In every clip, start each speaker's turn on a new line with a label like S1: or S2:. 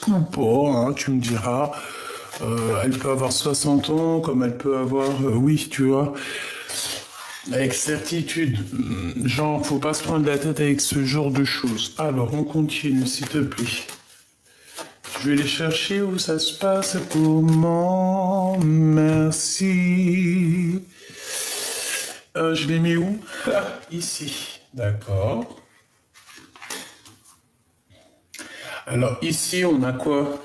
S1: ou pas, hein, tu me diras. Elle peut avoir 60 ans, comme elle peut avoir... oui, tu vois. Avec certitude. Genre, faut pas se prendre la tête avec ce genre de choses. Alors, on continue, s'il te plaît. Je vais les chercher où ça se passe. Comment? Merci. Je les mets où? Ah, ici. D'accord. Alors ici, on a quoi?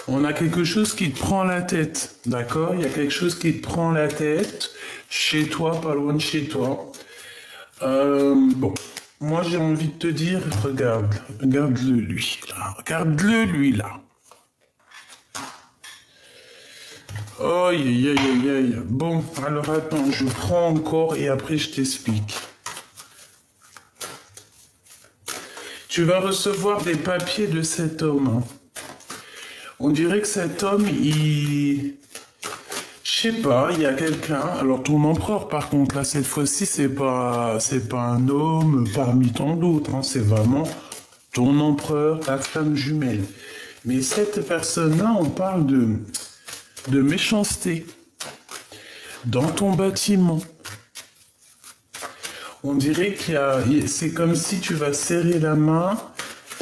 S1: On a quelque chose qui te prend la tête. D'accord? Il y a quelque chose qui te prend la tête. Chez toi, pas loin de chez toi. Bon. Moi, j'ai envie de te dire, regarde. Regarde-le, lui, là. Regarde-le, lui, là. Aïe, aïe, aïe, aïe, aïe. Bon, alors attends, je prends encore et après je t'explique. Tu vas recevoir des papiers de cet homme. Hein. On dirait que cet homme, il... Je sais pas, il y a quelqu'un... Alors ton empereur, par contre, là, cette fois-ci, c'est pas un homme parmi tant d'autres. Hein. C'est vraiment ton empereur, ta femme jumelle. Mais cette personne-là, on parle de méchanceté dans ton bâtiment. On dirait c'est comme si tu vas serrer la main,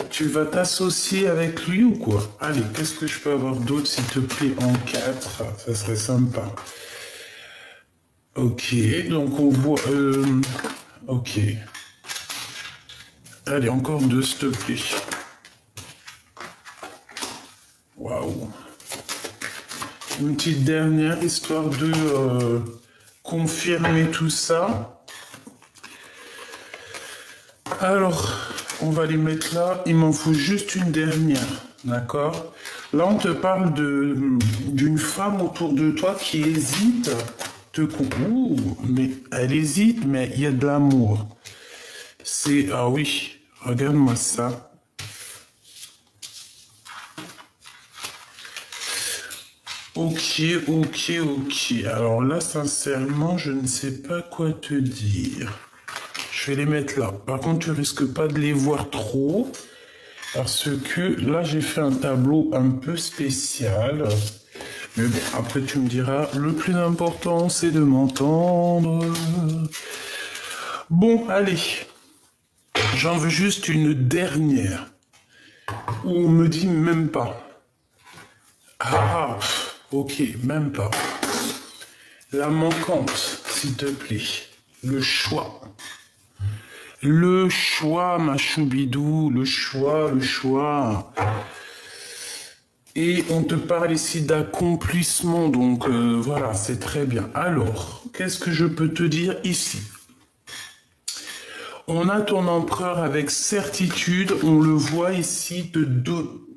S1: tu vas t'associer avec lui ou quoi? Allez, qu'est-ce que je peux avoir d'autre, s'il te plaît, en 4? Ça serait sympa. Ok, donc on voit... ok. Allez, encore 2, s'il te plaît. Waouh. Une petite dernière, histoire de confirmer tout ça. Alors, on va les mettre là. Il m'en faut juste une dernière, d'accord? Là, on te parle d'une femme autour de toi qui hésite. Ouh, mais elle hésite, mais il y a de l'amour. Ah oui, regarde-moi ça. Ok, ok, ok. Alors là, sincèrement, je ne sais pas quoi te dire. Je vais les mettre là. Par contre, tu risques pas de les voir trop. Parce que là, j'ai fait un tableau un peu spécial. Mais bon, après, tu me diras, le plus important, c'est de m'entendre. Bon, allez. J'en veux juste une dernière. Où on me dit même pas. Ah, ok, même pas. La manquante, s'il te plaît. Le choix. Le choix, ma choubidou, le choix, le choix. Et on te parle ici d'accomplissement, donc voilà, c'est très bien. Alors, qu'est-ce que je peux te dire ici? On a ton empereur avec certitude, on le voit ici de dos.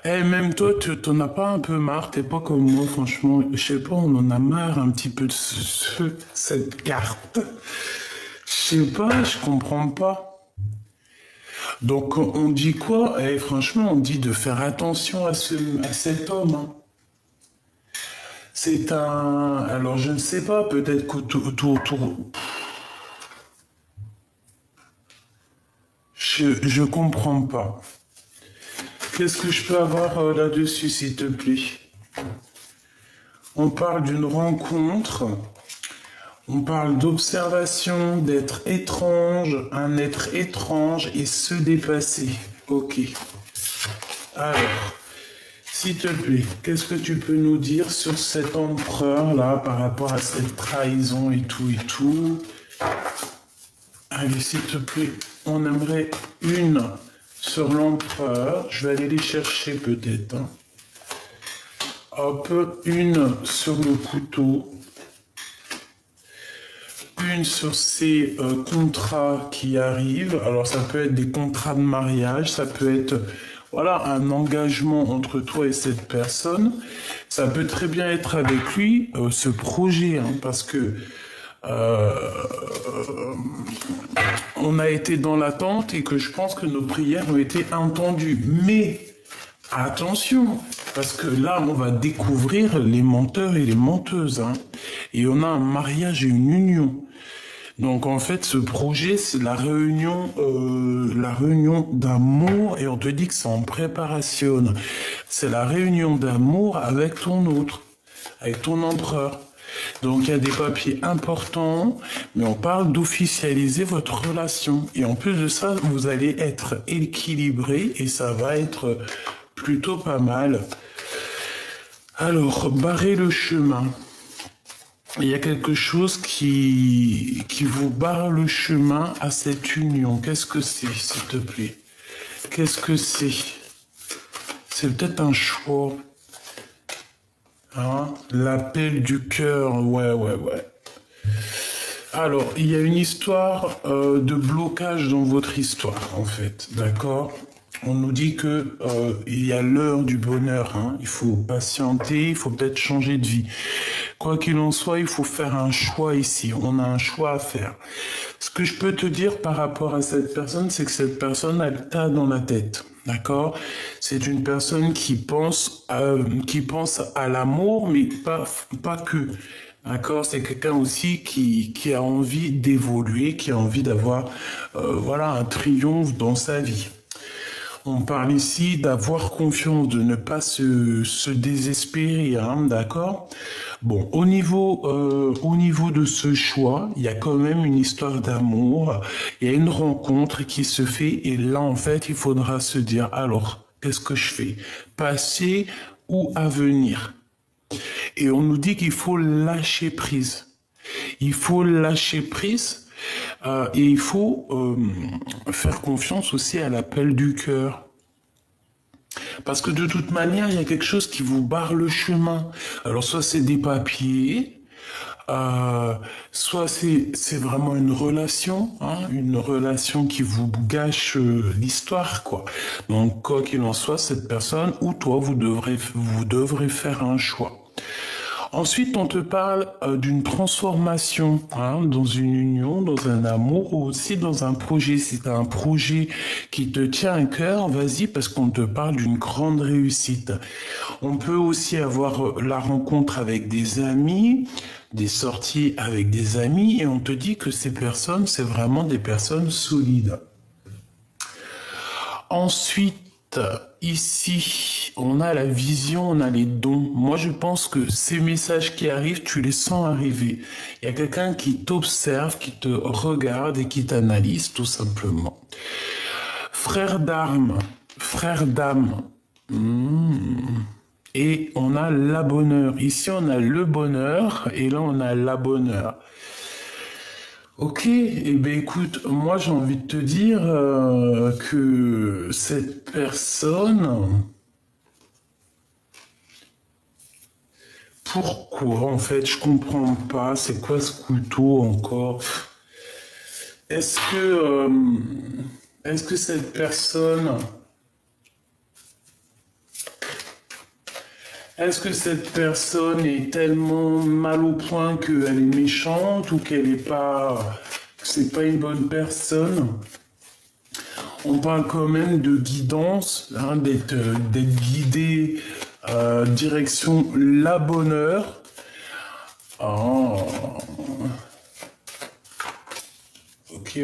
S1: Eh, même toi, tu t'en as pas un peu marre, t'es pas comme moi, franchement. Je sais pas, on en a marre un petit peu de cette carte. Je sais pas, je comprends pas. Donc, on dit quoi? Eh, franchement, on dit de faire attention à cet homme. Hein. C'est un... Alors, je ne sais pas, peut-être qu'autour... Je comprends pas. Qu'est-ce que je peux avoir là-dessus, s'il te plaît? On parle d'une rencontre, on parle d'observation, d'être étrange, un être étrange et se dépasser. Ok. Alors, s'il te plaît, qu'est-ce que tu peux nous dire sur cet empereur-là par rapport à cette trahison et tout? Allez, s'il te plaît, on aimerait une sur l'empereur. Je vais aller les chercher peut-être. Hein. Hop, une sur le couteau. Une sur ces contrats qui arrivent. Alors ça peut être des contrats de mariage, ça peut être voilà, un engagement entre toi et cette personne. Ça peut très bien être avec lui ce projet, hein, parce que on a été dans l'attente et que je pense que nos prières ont été entendues. Mais attention, parce que là, on va découvrir les menteurs et les menteuses. Hein, et on a un mariage et une union. Donc en fait, ce projet, c'est la réunion d'amour, et on te dit que c'est en préparation. C'est la réunion d'amour avec ton autre, avec ton empereur. Donc il y a des papiers importants, mais on parle d'officialiser votre relation. Et en plus de ça, vous allez être équilibré et ça va être plutôt pas mal. Alors, barrer le chemin. Il y a quelque chose qui vous barre le chemin à cette union. Qu'est-ce que c'est, s'il te plaît? Qu'est-ce que c'est? C'est peut-être un choix. Hein? L'appel du cœur. Ouais. Alors, il y a une histoire de blocage dans votre histoire, en fait. D'accord? On nous dit que il y a l'heure du bonheur. Hein? Il faut patienter, il faut peut-être changer de vie. Quoi qu'il en soit, il faut faire un choix ici. On a un choix à faire. Ce que je peux te dire par rapport à cette personne, c'est que cette personne a le tas dans la tête. D'accord? C'est une personne qui pense à l'amour, mais pas que. D'accord? C'est quelqu'un aussi qui a envie d'évoluer, qui a envie d'avoir voilà, un triomphe dans sa vie. On parle ici d'avoir confiance, de ne pas se désespérer, hein, d'accord? Bon, au niveau de ce choix, il y a quand même une histoire d'amour, il y a une rencontre qui se fait, et là, en fait, il faudra se dire, alors, qu'est-ce que je fais? Passé ou avenir? Et on nous dit qu'il faut lâcher prise. Il faut lâcher prise et il faut faire confiance aussi à l'appel du cœur. Parce que de toute manière, il y a quelque chose qui vous barre le chemin. Alors soit c'est des papiers, soit c'est vraiment une relation qui vous gâche l'histoire, quoi. Donc quoi qu'il en soit, cette personne ou toi, vous devrez faire un choix. Ensuite, on te parle d'une transformation dans une union, dans un amour ou aussi dans un projet. Si tu as un projet qui te tient à cœur, vas-y parce qu'on te parle d'une grande réussite. On peut aussi avoir la rencontre avec des amis, des sorties avec des amis et on te dit que ces personnes, c'est vraiment des personnes solides. Ensuite, ici, on a la vision, on a les dons. Moi, je pense que ces messages qui arrivent, tu les sens arriver. Il y a quelqu'un qui t'observe, qui te regarde et qui t'analyse, tout simplement. Frère d'armes, frère d'âme. Et on a la bonheur. Ici, on a le bonheur et là, on a la bonheur. Ok, eh bien écoute, moi j'ai envie de te dire que cette personne, pourquoi en fait, je comprends pas, c'est quoi ce couteau encore? Est-ce que cette personne, est tellement mal au point qu'elle est méchante ou que c'est pas une bonne personne? On parle quand même de guidance, hein, d'être guidé direction la bonheur. Oh. Ok.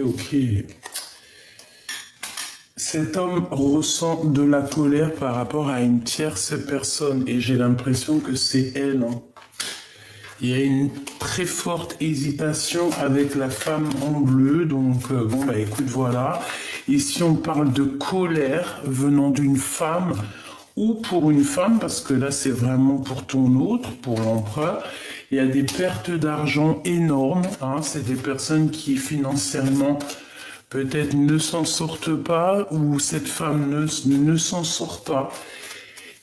S1: Cet homme ressent de la colère par rapport à une tierce personne et j'ai l'impression que c'est elle. Hein. Il y a une très forte hésitation avec la femme en bleu, donc bon bah écoute voilà. Ici on parle de colère venant d'une femme ou pour une femme, parce que là c'est vraiment pour ton autre, pour l'empereur. Il y a des pertes d'argent énormes, hein. C'est des personnes qui financièrement peut-être ne s'en sortent pas ou cette femme ne s'en sort pas.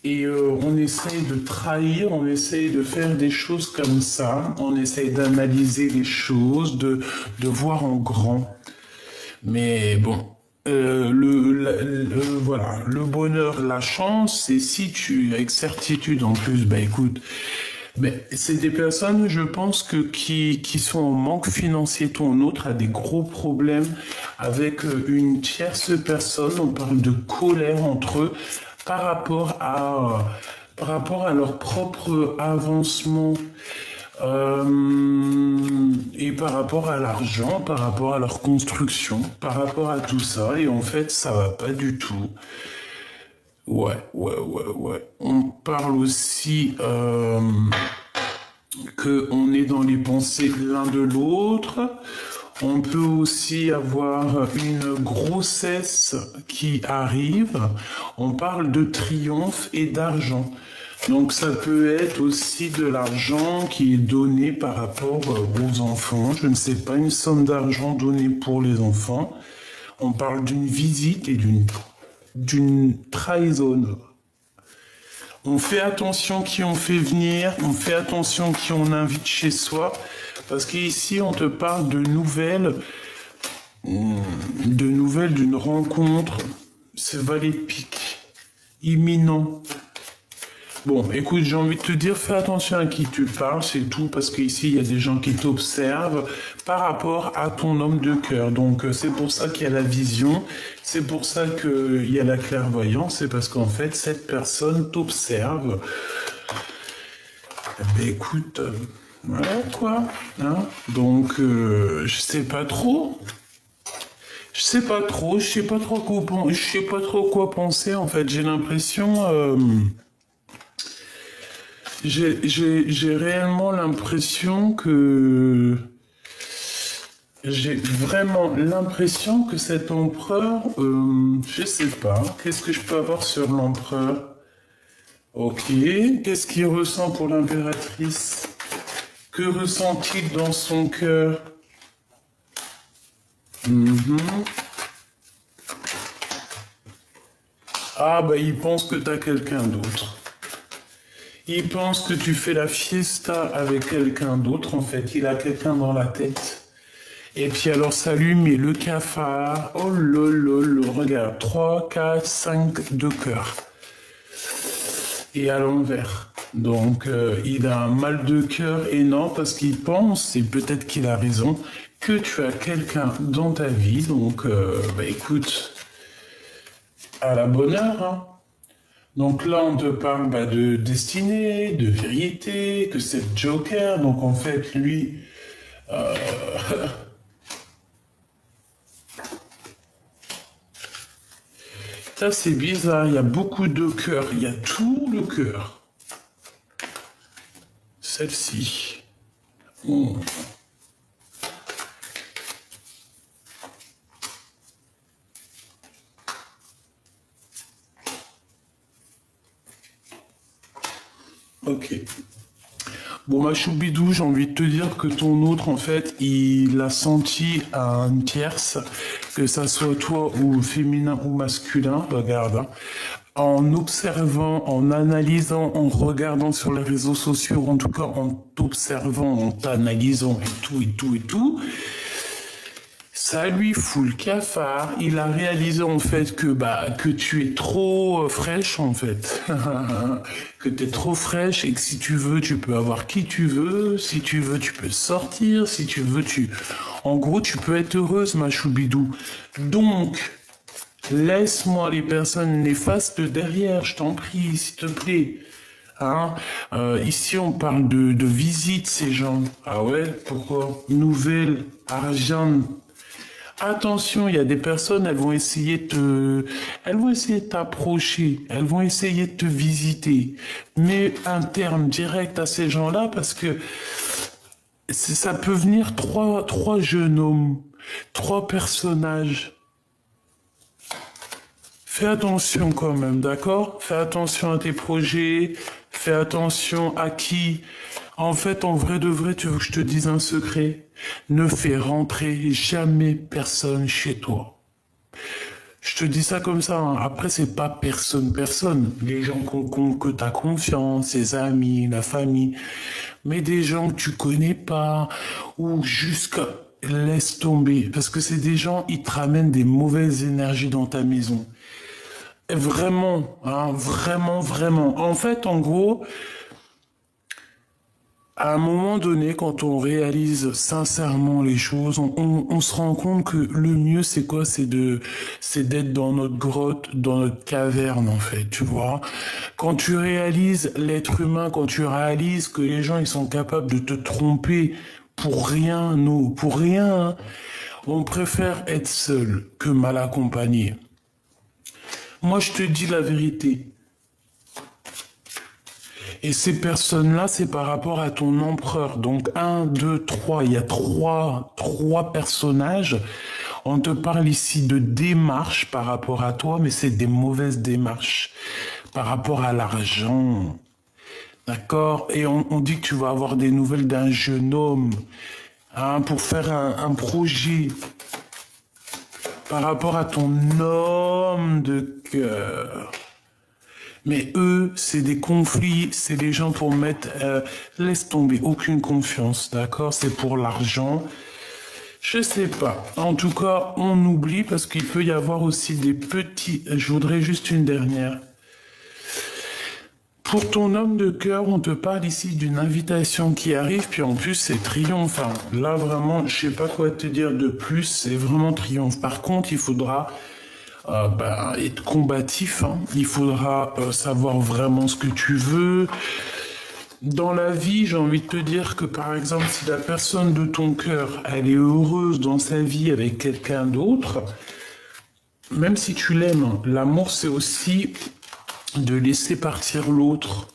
S1: Et on essaye de trahir, on essaye de faire des choses comme ça, on essaye d'analyser les choses, de voir en grand. Mais bon, voilà, le bonheur, la chance, c'est si tu, avec certitude en plus, bah écoute, mais c'est des personnes, je pense, qui sont en manque financier. Ton autre a des gros problèmes avec une tierce personne. On parle de colère entre eux par rapport à leur propre avancement. Et par rapport à l'argent, par rapport à leur construction, par rapport à tout ça, et en fait, ça va pas du tout. Ouais. On parle aussi que on est dans les pensées l'un de l'autre. On peut aussi avoir une grossesse qui arrive. On parle de triomphe et d'argent. Donc ça peut être aussi de l'argent qui est donné par rapport aux enfants. Je ne sais pas, une somme d'argent donnée pour les enfants. On parle d'une visite et d'une trahison. On fait attention qui on fait venir, on fait attention qui on invite chez soi, parce qu'ici on te parle de nouvelles d'une rencontre. C'est valet de pique, imminent. Bon, écoute, j'ai envie de te dire, fais attention à qui tu parles, c'est tout, parce qu'ici, il y a des gens qui t'observent par rapport à ton homme de cœur. Donc, c'est pour ça qu'il y a la vision, c'est pour ça qu'il y a la clairvoyance, c'est parce qu'en fait, cette personne t'observe. Ben, écoute, voilà quoi. Hein. Donc, je sais pas trop. Je sais pas trop quoi penser, en fait. J'ai l'impression... J'ai réellement l'impression que... J'ai vraiment l'impression que cet empereur... je sais pas. Qu'est-ce que je peux avoir sur l'empereur? Ok. Qu'est-ce qu'il ressent pour l'impératrice? Que ressent-il dans son cœur? Ah, bah, il pense que t'as quelqu'un d'autre. Il pense que tu fais la fiesta avec quelqu'un d'autre, en fait. Il a quelqu'un dans la tête. Et puis alors ça lui met le cafard. Oh lolo, regarde. 3, 4, 5 de cœur. Et à l'envers. Donc il a un mal de cœur énorme parce qu'il pense, et peut-être qu'il a raison, que tu as quelqu'un dans ta vie. Donc bah écoute, à la bonne heure, hein. Donc là, on te parle bah, de destinée, de vérité, que c'est le Joker. Donc en fait, lui... Ça, c'est bizarre. Il y a beaucoup de cœur. Il y a tout le cœur. Celle-ci. Oh. Ok. Bon, ma choubidou, j'ai envie de te dire que ton autre, en fait, il a senti à une tierce, que ça soit toi ou féminin ou masculin, regarde, hein, en observant, en analysant, en regardant sur les réseaux sociaux, en tout cas en t'observant, en t'analysant et tout, ça lui fout le cafard. Il a réalisé en fait que tu es trop fraîche en fait. Que tu es trop fraîche et que si tu veux, tu peux avoir qui tu veux. Si tu veux, tu peux sortir. Si tu veux, En gros, tu peux être heureuse, ma choubidou. Donc, laisse-moi les personnes néfastes derrière, je t'en prie, s'il te plaît. Hein ici, on parle de visite, ces gens. Ah ouais, pourquoi? Nouvelle, argent. Attention, il y a des personnes, elles vont essayer de t'approcher, elles vont essayer de te visiter. Mais un terme direct à ces gens-là, parce que ça peut venir trois jeunes hommes, trois personnages. Fais attention quand même, d'accord? Fais attention à tes projets, fais attention à qui. En fait, en vrai de vrai, tu veux que je te dise un secret? Ne fais rentrer jamais personne chez toi. Je te dis ça comme ça, hein. Après, c'est pas personne. Les gens que t'as confiance, ses amis, la famille. Mais des gens que tu connais pas, ou jusqu'à... Laisse tomber. Parce que c'est des gens, ils te ramènent des mauvaises énergies dans ta maison. Vraiment, hein, vraiment. En fait, en gros, À un moment donné, quand on réalise sincèrement les choses, on se rend compte que le mieux, c'est quoi? C'est d'être dans notre grotte, dans notre caverne, en fait, tu vois. Quand tu réalises l'être humain, quand tu réalises que les gens, ils sont capables de te tromper pour rien, nous, pour rien, hein, on préfère être seul que mal accompagné. Moi, je te dis la vérité. Et ces personnes-là, c'est par rapport à ton empereur. Donc, un, deux, trois. Il y a trois personnages. On te parle ici de démarches par rapport à toi, mais c'est des mauvaises démarches par rapport à l'argent. D'accord? Et on dit que tu vas avoir des nouvelles d'un jeune homme, hein, pour faire un projet par rapport à ton homme de cœur. Mais eux, c'est des conflits, c'est des gens pour mettre... laisse tomber, aucune confiance, d'accord? C'est pour l'argent. Je sais pas. En tout cas, on oublie parce qu'il peut y avoir aussi des petits... Je voudrais juste une dernière. Pour ton homme de cœur, on te parle ici d'une invitation qui arrive, puis en plus c'est triomphant. Là vraiment, je sais pas quoi te dire de plus, c'est vraiment triomphe. Par contre, il faudra être combatif, hein. Il faudra savoir vraiment ce que tu veux. Dans la vie, j'ai envie de te dire que par exemple, si la personne de ton cœur, elle est heureuse dans sa vie avec quelqu'un d'autre, même si tu l'aimes, l'amour c'est aussi de laisser partir l'autre,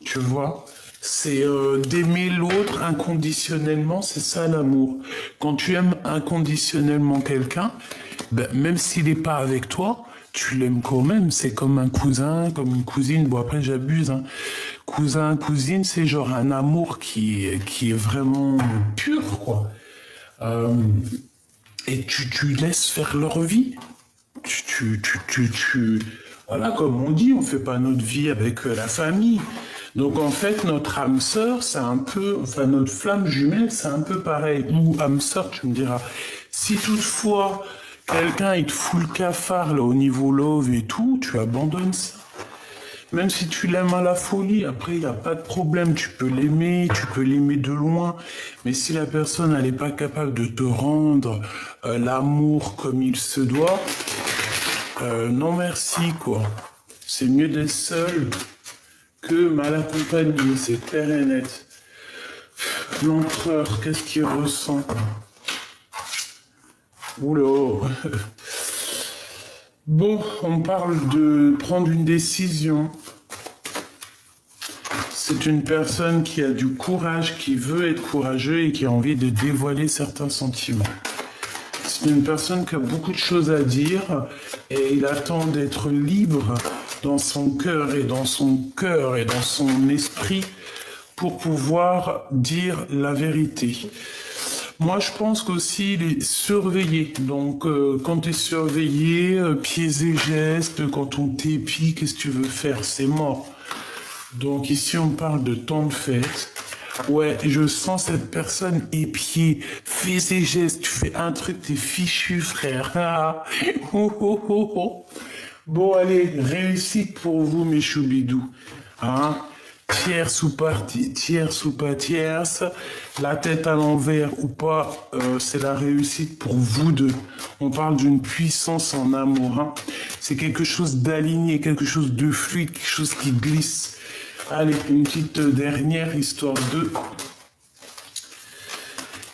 S1: tu vois. C'est d'aimer l'autre inconditionnellement, c'est ça l'amour. Quand tu aimes inconditionnellement quelqu'un, ben, même s'il n'est pas avec toi, tu l'aimes quand même. C'est comme un cousin, comme une cousine. Bon, après, j'abuse, hein. Cousin, cousine, c'est genre un amour qui est vraiment pur, quoi. Euh, et tu laisses faire leur vie. Voilà, comme on dit, on fait pas notre vie avec la famille. Donc en fait, notre âme sœur, c'est un peu, enfin notre flamme jumelle, c'est un peu pareil. Ou âme sœur, tu me diras. Si toutefois quelqu'un il te fout le cafard là au niveau love et tout, tu abandonnes ça. Même si tu l'aimes à la folie, après il n'y a pas de problème, tu peux l'aimer de loin. Mais si la personne elle n'est pas capable de te rendre l'amour comme il se doit, non merci quoi. C'est mieux d'être seul que mal accompagné, c'est clair et net. L'empereur, qu'est-ce qu'il ressent? Oula. Bon, on parle de prendre une décision. C'est une personne qui a du courage, qui veut être courageux et qui a envie de dévoiler certains sentiments. C'est une personne qui a beaucoup de choses à dire et il attend d'être libre dans son cœur et dans son esprit pour pouvoir dire la vérité. Moi, je pense qu'aussi, il est surveillé. Donc, quand tu es surveillé, pieds et gestes, quand on t'épie, qu'est-ce que tu veux faire? C'est mort. Donc, ici, on parle de temps de fête. Ouais, je sens cette personne épiée. Fais ses gestes, tu fais un truc, t'es fichu, frère. Ah. Oh, oh, oh, oh. Bon, allez, réussite pour vous, mes choubidous. Hein? Tierce ou partie, tierce ou pas tierce, la tête à l'envers ou pas, c'est la réussite pour vous deux. On parle d'une puissance en amour. Hein? C'est quelque chose d'aligné, quelque chose de fluide, quelque chose qui glisse. Allez, une petite dernière histoire de...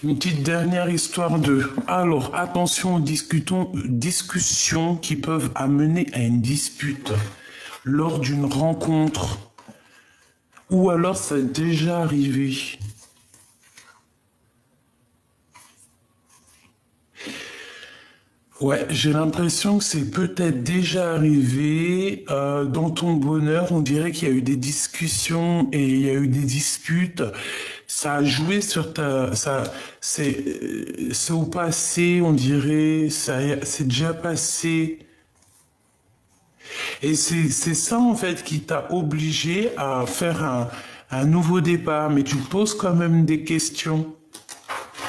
S1: Une petite dernière histoire de... Alors, attention aux discussions qui peuvent amener à une dispute lors d'une rencontre. Ou alors, ça est déjà arrivé. Ouais, j'ai l'impression que c'est peut-être déjà arrivé. Dans ton bonheur, on dirait qu'il y a eu des discussions et il y a eu des disputes. Ça a joué sur c'est au passé, on dirait, c'est déjà passé. Et c'est ça, en fait, qui t'a obligé à faire un nouveau départ. Mais tu te poses quand même des questions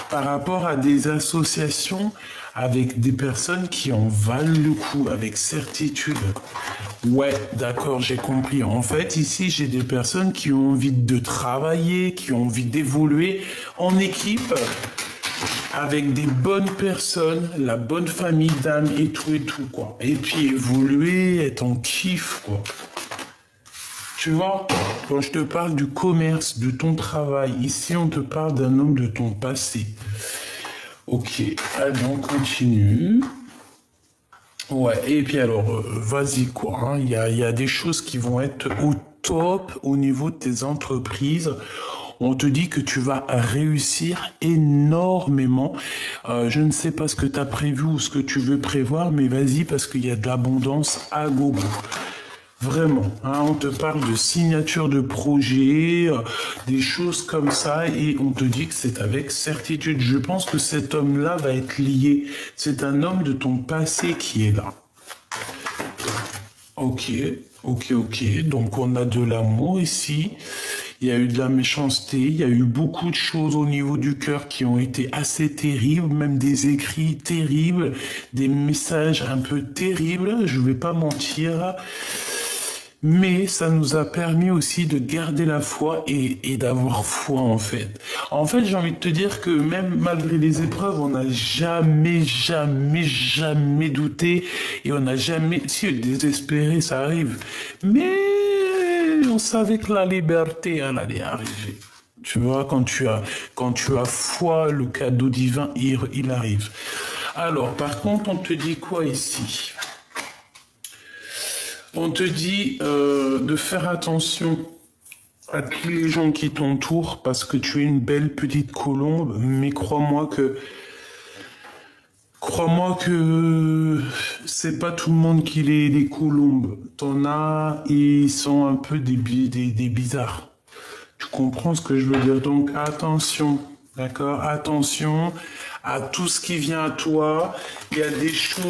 S1: par rapport à des associations avec des personnes qui en valent le coup, avec certitude. Ouais, d'accord, j'ai compris. En fait, ici, j'ai des personnes qui ont envie de travailler, qui ont envie d'évoluer en équipe, avec des bonnes personnes, la bonne famille d'âme et tout, quoi. Et puis évoluer, être en kiff, quoi. Tu vois, quand je te parle du commerce, de ton travail, ici on te parle d'un homme de ton passé. Ok, allez, on continue. Ouais, et puis alors, vas-y quoi, hein, il y a des choses qui vont être au top au niveau de tes entreprises. On te dit que tu vas réussir énormément. Je ne sais pas ce que tu as prévu ou ce que tu veux prévoir, mais vas-y parce qu'il y a de l'abondance à gogo. Vraiment, hein, on te parle de signature de projet, des choses comme ça, et on te dit que c'est avec certitude. Je pense que cet homme-là va être lié. C'est un homme de ton passé qui est là. Ok, ok. Donc on a de l'amour ici. Il y a eu de la méchanceté, il y a eu beaucoup de choses au niveau du cœur qui ont été assez terribles, même des écrits terribles, des messages un peu terribles, je vais pas mentir. Mais ça nous a permis aussi de garder la foi et d'avoir foi en fait. En fait, j'ai envie de te dire que même malgré les épreuves, on n'a jamais douté et on n'a jamais, si désespéré, ça arrive. Mais on savait que la liberté, elle allait arriver. Tu vois, quand tu as foi, le cadeau divin, il arrive. Alors, par contre, on te dit quoi ici? On te dit de faire attention à tous les gens qui t'entourent parce que tu es une belle petite colombe, mais crois-moi que c'est pas tout le monde qui est des colombes. T'en as, ils sont un peu des bizarres. Tu comprends ce que je veux dire? Donc attention, d'accord? Attention à tout ce qui vient à toi. Il y a des choses,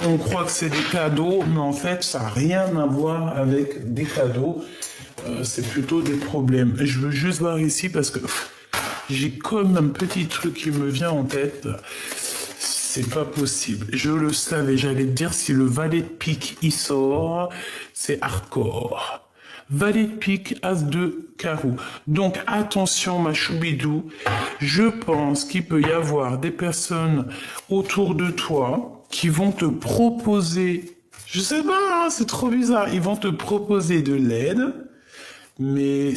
S1: on croit que c'est des cadeaux, mais en fait, ça n'a rien à voir avec des cadeaux. C'est plutôt des problèmes. Je veux juste voir ici parce que j'ai comme un petit truc qui me vient en tête. C'est pas possible. Je le savais, j'allais te dire si le valet de pique il sort, c'est hardcore. Valet de pique, as de carreau. Donc attention ma choubidou, je pense qu'il peut y avoir des personnes autour de toi qui vont te proposer, je sais pas, hein, c'est trop bizarre, ils vont te proposer de l'aide, mais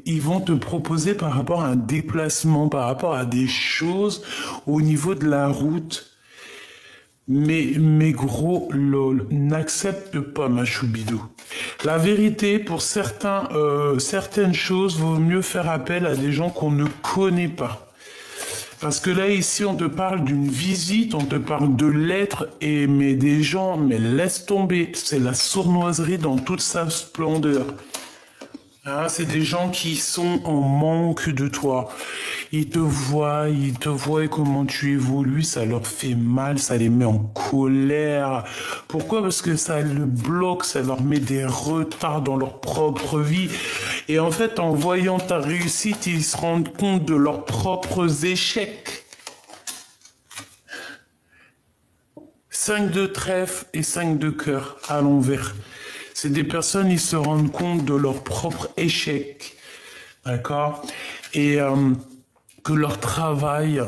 S1: ils vont te proposer par rapport à un déplacement, par rapport à des choses au niveau de la route. Mais gros lol, n'accepte pas ma choubidou. La vérité, pour certaines choses, vaut mieux faire appel à des gens qu'on ne connaît pas. Parce que là, ici, on te parle d'une visite, on te parle de lettres, mais des gens, mais laisse tomber. C'est la sournoiserie dans toute sa splendeur. Ah, c'est des gens qui sont en manque de toi. Ils te voient et comment tu évolues, ça leur fait mal, ça les met en colère. Pourquoi? Parce que ça le bloque, ça leur met des retards dans leur propre vie. Et en fait, en voyant ta réussite, ils se rendent compte de leurs propres échecs. 5 de trèfle et 5 de cœur à l'envers. C'est des personnes, ils se rendent compte de leur propre échec, d'accord? Et que leur travail,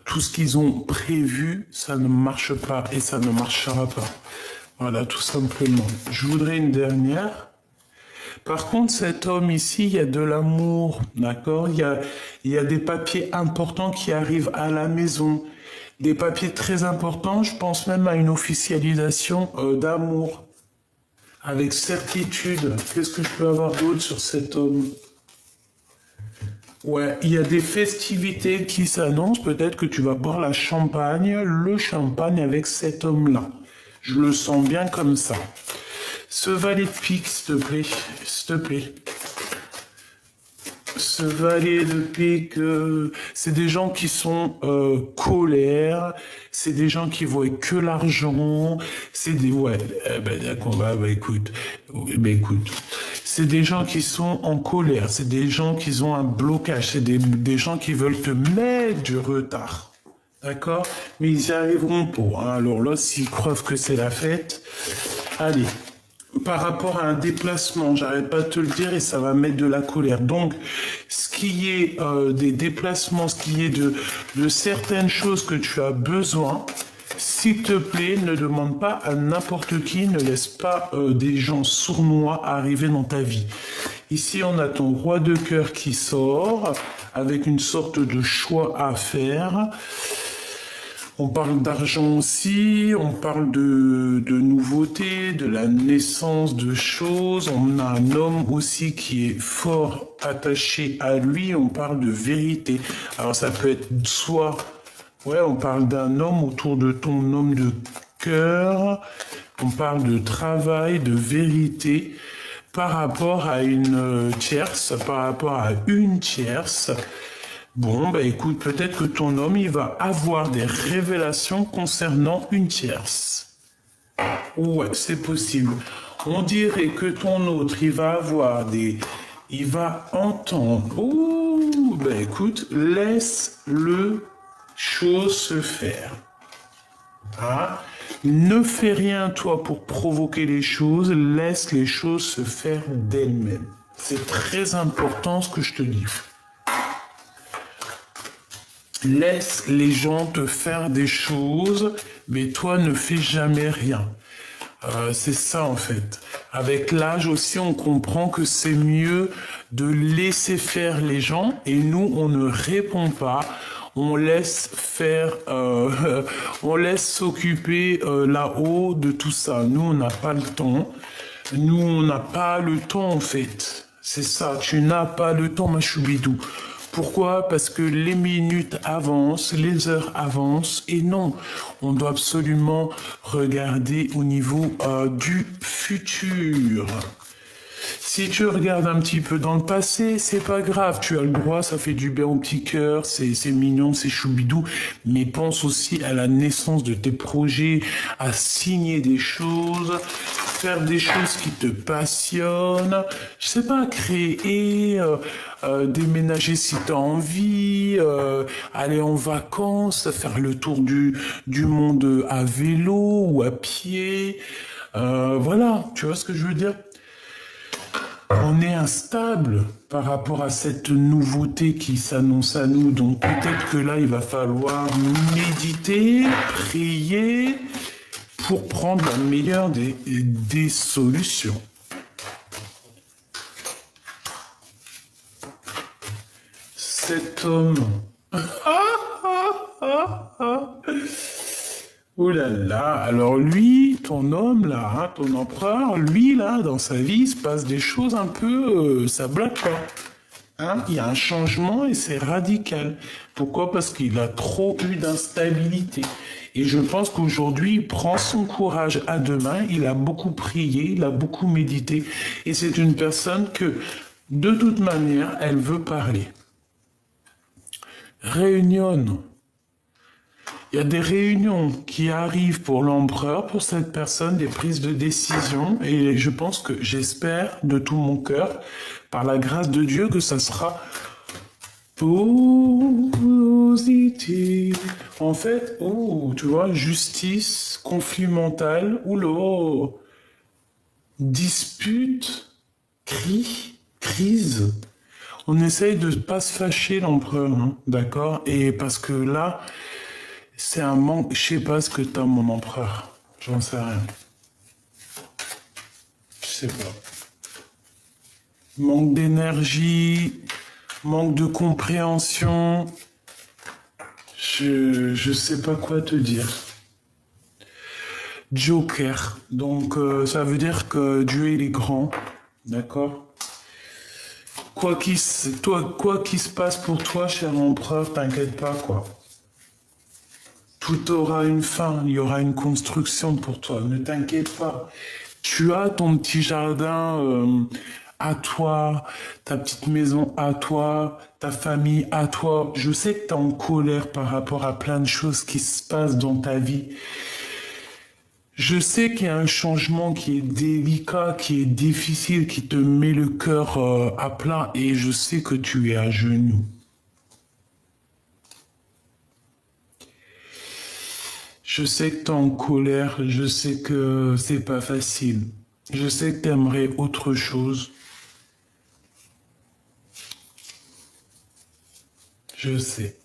S1: tout ce qu'ils ont prévu, ça ne marche pas et ça ne marchera pas. Voilà, tout simplement. Je voudrais une dernière. Par contre, cet homme ici, il y a de l'amour, d'accord? Il y a des papiers importants qui arrivent à la maison. Des papiers très importants, je pense même à une officialisation d'amour. Avec certitude. Qu'est-ce que je peux avoir d'autre sur cet homme? Ouais, il y a des festivités qui s'annoncent. Peut-être que tu vas boire le champagne avec cet homme-là. Je le sens bien comme ça. Ce valet de pique, s'il te plaît. S'il te plaît. Ce valet de pique, c'est des gens qui sont colères, c'est des gens qui voient que l'argent, c'est des... Ouais, ben d'accord, écoute, c'est des gens qui sont en colère, c'est des gens qui ont un blocage, c'est des gens qui veulent te mettre du retard. D'accord? Mais ils y arriveront pas. Hein. Alors là, s'ils croient que c'est la fête, allez. Par rapport à un déplacement, j'arrête pas de te le dire et ça va mettre de la colère. Donc, ce qui est des déplacements, ce qui est de certaines choses que tu as besoin, s'il te plaît, ne demande pas à n'importe qui, ne laisse pas des gens sournois arriver dans ta vie. Ici, on a ton roi de cœur qui sort avec une sorte de choix à faire. On parle d'argent aussi, on parle de nouveautés, de la naissance de choses. On a un homme aussi qui est fort attaché à lui, on parle de vérité. Alors ça peut être soit, ouais, on parle d'un homme autour de ton homme de cœur, on parle de travail, de vérité par rapport à une tierce, par rapport à une tierce. Bon, bah écoute, peut-être que ton homme, il va avoir des révélations concernant une tierce. Ouais, c'est possible. On dirait que ton autre, il va avoir il va entendre. Ouh, bah écoute, laisse le chose se faire. Hein? Ne fais rien, toi, pour provoquer les choses. Laisse les choses se faire d'elles-mêmes. C'est très important ce que je te dis. Laisse les gens te faire des choses, mais toi ne fais jamais rien. C'est ça en fait. Avec l'âge aussi, on comprend que c'est mieux de laisser faire les gens et nous, on ne répond pas. On laisse faire, on laisse s'occuper là-haut de tout ça. Nous, on n'a pas le temps. Nous, on n'a pas le temps en fait. C'est ça, tu n'as pas le temps, ma choubidou. Pourquoi? Parce que les minutes avancent, les heures avancent, et non, on doit absolument regarder au niveau du futur. Si tu regardes un petit peu dans le passé, c'est pas grave, tu as le droit, ça fait du bien au petit cœur, c'est mignon, c'est choubidou, mais pense aussi à la naissance de tes projets, à signer des choses, faire des choses qui te passionnent, je sais pas, créer, déménager si tu as envie, aller en vacances, faire le tour du monde à vélo ou à pied, voilà, tu vois ce que je veux dire? On est instable par rapport à cette nouveauté qui s'annonce à nous. Donc peut-être que là, il va falloir méditer, prier pour prendre la meilleure des solutions. Cet homme... Oh là là, alors lui, ton homme là, hein, ton empereur, lui là, dans sa vie, il se passe des choses un peu, ça bloque pas. Hein, il y a un changement et c'est radical. Pourquoi? Parce qu'il a trop eu d'instabilité. Et je pense qu'aujourd'hui, il prend son courage à deux mains, il a beaucoup prié, il a beaucoup médité. Et c'est une personne que, de toute manière, elle veut parler. Réunion. Il y a des réunions qui arrivent pour l'empereur, pour cette personne, des prises de décision, et je pense que, j'espère de tout mon cœur, par la grâce de Dieu, que ça sera positif. En fait, tu vois, justice, conflit mental, dispute, crise. On essaye de ne pas se fâcher l'empereur, hein, d'accord? Et parce que là, c'est un manque, je sais pas ce que t'as, mon empereur. J'en sais rien. Je sais pas. Manque d'énergie, manque de compréhension. Je sais pas quoi te dire. Joker. Donc, ça veut dire que Dieu, il est grand. D'accord? Quoi qu'il se passe pour toi, cher empereur, t'inquiète pas, quoi. Tout aura une fin, il y aura une construction pour toi, ne t'inquiète pas. Tu as ton petit jardin à toi, ta petite maison à toi, ta famille à toi. Je sais que tu es en colère par rapport à plein de choses qui se passent dans ta vie. Je sais qu'il y a un changement qui est délicat, qui est difficile, qui te met le cœur à plat et je sais que tu es à genoux. Je sais que tu es en colère, je sais que c'est pas facile. Je sais que tu aimerais autre chose. Je sais.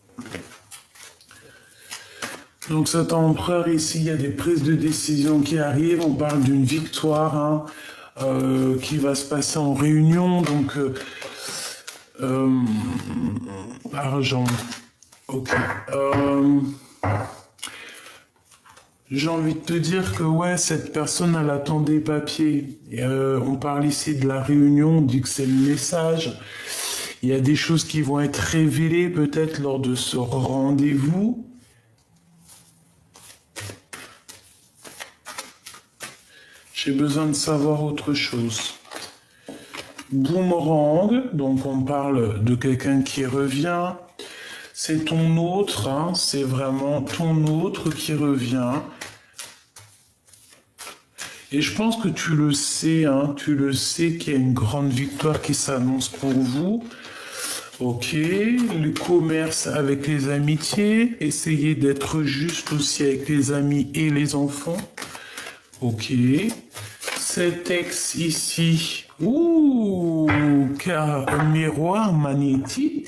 S1: Donc cet empereur ici, il y a des prises de décision qui arrivent. On parle d'une victoire hein, qui va se passer en réunion. Donc euh, argent. Ok. J'ai envie de te dire que ouais, cette personne, elle attend des papiers. Et, on parle ici de la réunion, on dit que c'est le message. Il y a des choses qui vont être révélées peut-être lors de ce rendez-vous. J'ai besoin de savoir autre chose. Boomerang, donc on parle de quelqu'un qui revient. C'est ton autre, hein, c'est vraiment ton autre qui revient. Et je pense que tu le sais, hein, tu le sais qu'il y a une grande victoire qui s'annonce pour vous. Ok, le commerce avec les amitiés, essayez d'être juste aussi avec les amis et les enfants. Ok, cet ex ici, ouh, car un miroir magnétique,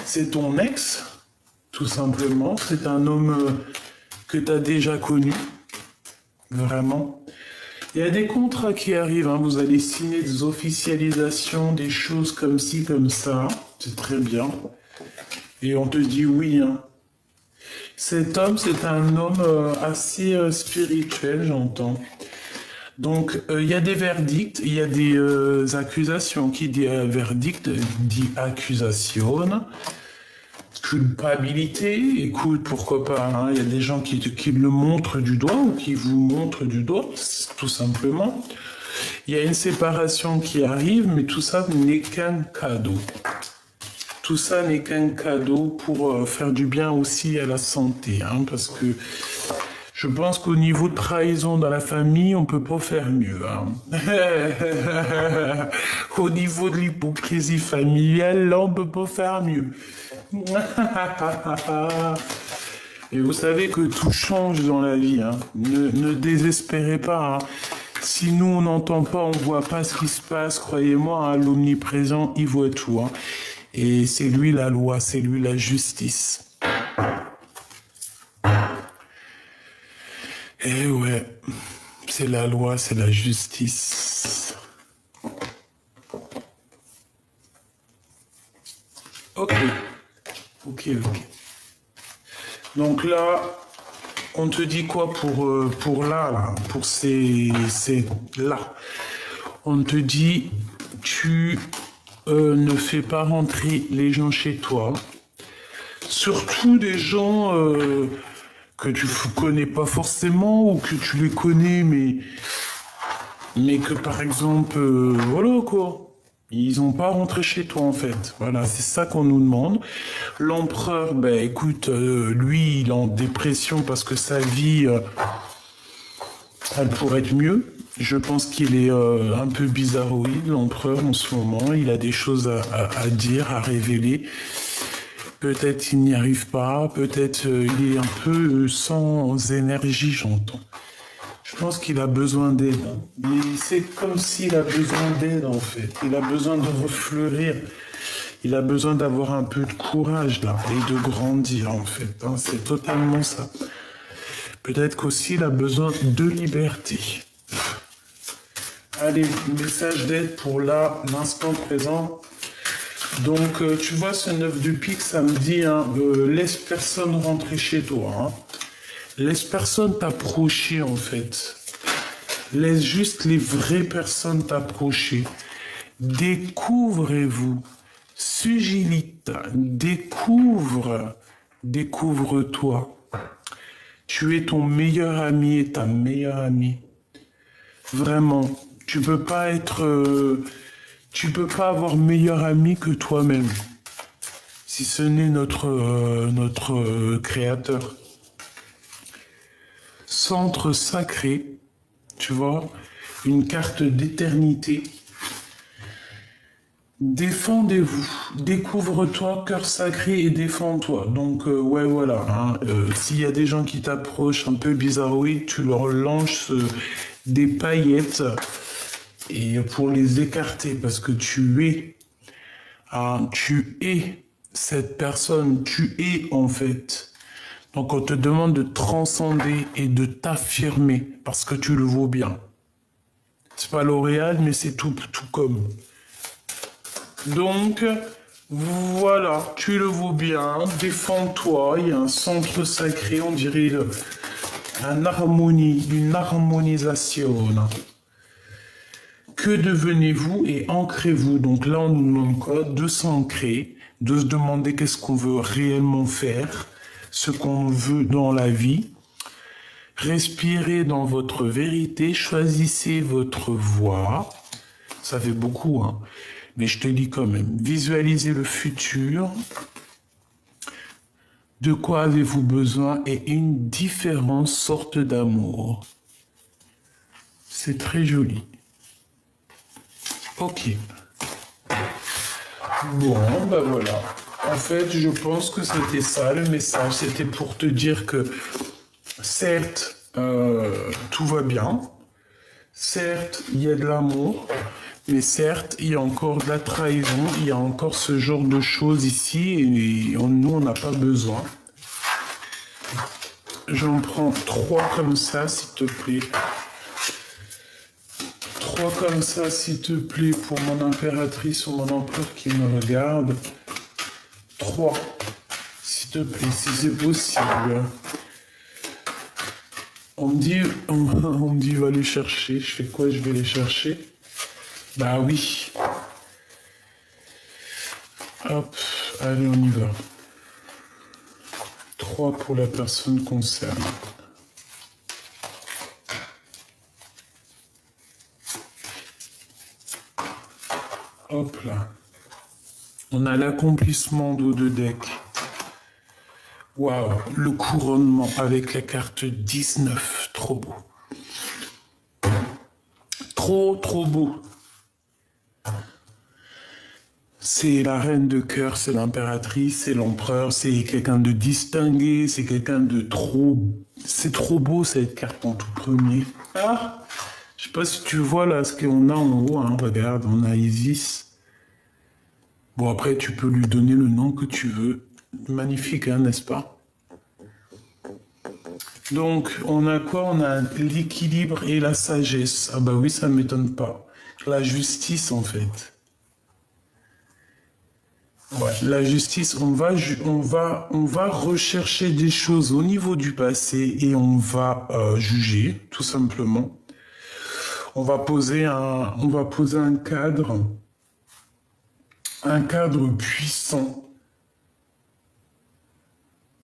S1: c'est ton ex, tout simplement, c'est un homme que tu as déjà connu, vraiment. Il y a des contrats qui arrivent, hein. Vous allez signer des officialisations, des choses comme ci, comme ça. C'est très bien. Et on te dit oui. Hein. Cet homme, c'est un homme assez spirituel, j'entends. Donc, il y a des verdicts, il y a des accusations. Qui dit verdict dit accusation. Culpabilité, écoute, pourquoi pas, hein, il y a des gens qui le montrent du doigt ou qui vous montrent du doigt, tout simplement. Il y a une séparation qui arrive, mais tout ça n'est qu'un cadeau. Tout ça n'est qu'un cadeau pour faire du bien aussi à la santé, hein, parce que je pense qu'au niveau de trahison dans la famille, on peut pas faire mieux. Hein. Au niveau de l'hypocrisie familiale, là, on peut pas faire mieux. Et vous savez que tout change dans la vie. Hein. Ne désespérez pas. Hein. Si nous, on n'entend pas, on voit pas ce qui se passe, croyez-moi, hein, l'omniprésent, il voit tout. Hein. Et c'est lui la loi, c'est lui la justice. Eh ouais, c'est la loi, c'est la justice. Ok. Donc là, on te dit quoi pour là, pour ces là. On te dit, tu ne fais pas rentrer les gens chez toi. Surtout des gens que tu connais pas forcément ou que tu les connais, mais que par exemple, voilà quoi. Ils n'ont pas rentré chez toi en fait. Voilà, c'est ça qu'on nous demande. L'empereur, ben écoute, lui, il est en dépression parce que sa vie, elle pourrait être mieux. Je pense qu'il est un peu bizarroïde, l'empereur, en ce moment. Il a des choses à dire, à révéler. Peut-être il n'y arrive pas, peut-être il est un peu sans énergie, j'entends. Je pense qu'il a besoin d'aide. Mais c'est comme s'il a besoin d'aide, en fait. Il a besoin de refleurir. Il a besoin d'avoir un peu de courage, là, et de grandir, en fait. Hein. C'est totalement ça. Peut-être qu'aussi, il a besoin de liberté. Allez, message d'aide pour là, l'instant présent. Donc, tu vois, ce 9 de pique, ça me dit, hein, laisse personne rentrer chez toi. Hein. Laisse personne t'approcher, en fait. Laisse juste les vraies personnes t'approcher. Découvrez-vous. Sugilita, découvre-toi. Tu es ton meilleur ami et ta meilleure amie. Vraiment, tu peux pas avoir meilleur ami que toi-même. Si ce n'est notre créateur. centre sacré, tu vois, une carte d'éternité. Défendez-vous, découvre-toi, cœur sacré et défends-toi. Donc, ouais, voilà. Hein, s'il y a des gens qui t'approchent un peu bizarroïdes, tu leur lances des paillettes et pour les écarter parce que tu es cette personne, tu es en fait. Donc, on te demande de transcender et de t'affirmer parce que tu le vaux bien. C'est pas L'Oréal, mais c'est tout comme. Donc, voilà, tu le vaux bien, défends-toi, il y a un centre sacré, on dirait une harmonisation. Que devenez-vous et ancrez-vous? Donc là, on nous demande quoi? De s'ancrer, de se demander qu'est-ce qu'on veut réellement faire, ce qu'on veut dans la vie. Respirez dans votre vérité, choisissez votre voie. Ça fait beaucoup, hein. Mais je te dis quand même, visualisez le futur. De quoi avez-vous besoin et une différente sorte d'amour. C'est très joli. Ok. Bon, ben voilà. En fait, je pense que c'était ça le message. C'était pour te dire que, certes, tout va bien. Certes, il y a de l'amour. Mais certes, il y a encore de la trahison, il y a encore ce genre de choses ici, et nous, on n'a pas besoin. J'en prends 3 comme ça, s'il te plaît. 3 comme ça, s'il te plaît, pour mon impératrice ou mon empereur qui me regarde. 3, s'il te plaît, si c'est possible. On me dit, va les chercher. Je fais quoi? Je vais les chercher. Bah oui. Hop, allez, on y va. 3 pour la personne concernée. Hop là. On a l'accomplissement d'eau de deck. Waouh, le couronnement avec la carte 19. Trop beau. Trop beau. C'est la reine de cœur, c'est l'impératrice, c'est l'empereur, c'est quelqu'un de distingué, c'est quelqu'un de trop... C'est trop beau cette carte en tout premier. Ah, je sais pas si tu vois là ce qu'on a en haut, hein. Regarde, on a Isis. Bon, après, tu peux lui donner le nom que tu veux. Magnifique, hein, n'est-ce pas? Donc, on a quoi? On a l'équilibre et la sagesse. Ah bah oui, ça ne m'étonne pas. La justice, en fait. Ouais, la justice, on va rechercher des choses au niveau du passé et on va juger, tout simplement. On va poser un cadre puissant